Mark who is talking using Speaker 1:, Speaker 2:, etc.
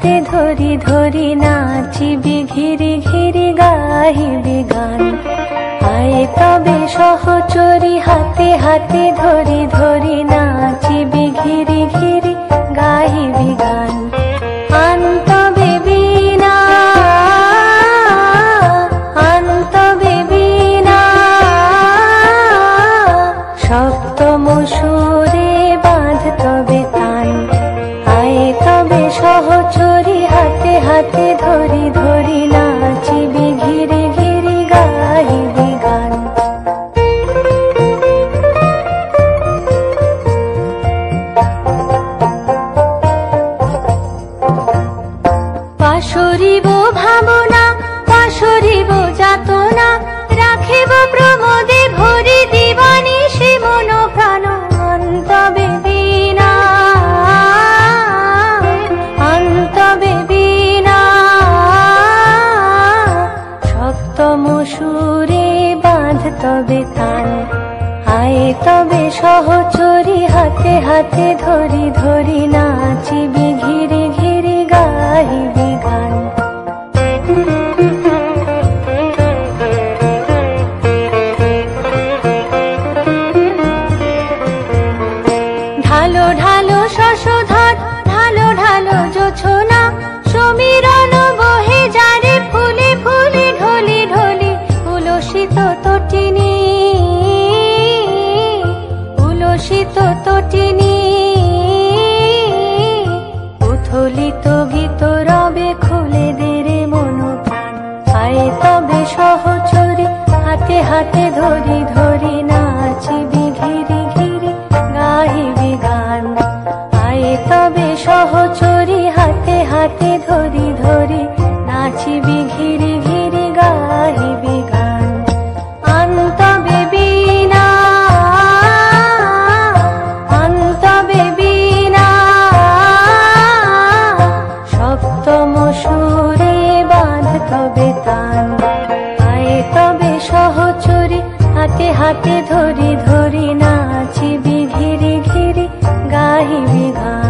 Speaker 1: হাতে ধরি ধরি নাচিবি ঘিরি ঘিরি গাহিবি গান। আয় তবে সহচরি হাতে হাতে ধরি ধরি নাচিবি ঘিরি ঘিরি গাহিবি গান। আন তবে বীণা আন তবে বীণা সপ্তম সুরে বাঁধ তবে তান। আয় তবে সহচরি হাতে হাতে ধরি ধরি নাচিবি ঘিরি ঘিরি গাহিবি গান। পাশরিব ভাবনা পাশরিব যাতনা রাখিব প্রমোদে ভরি দিবানিশি মন প্রাণ। তবে বীণা তবে বীণা সপ্তম সুরে বাঁধ তবে তান। আয় তবে সহচরি হাতে হাতে ধরি ধরি নাচিবি ঘিরি ঘিরি গাহিবি গান। ঢালো ঢালো শশধর ঢালো ঢালো জোছনা সমীরণ বহে যারে ফুলে ফুলে ঢলি ঢলি। উলসিত তটিনী উলসিত তটিনী উথলিত গীত রবে খুলে দে রে মন প্রাণ। আয় তবে সহচরি হাতে হাতে ধরি ধরি নাচিবি ঘিরি ঘিরি গাহিবি গান। আয় তবে সহচরি হাতে হাতে ধরি ধরি নাচিবি ঘিরি ঘিরি গাহিবি গান। আন তবে বীণা আন তবে বীণা সপ্তম সুরে বাঁধ তবে তান। আয় তবে সহচরি হাতে হাতে ধরি ধরি নাচিবি ঘিরি ঘিরি গাহিবি গান।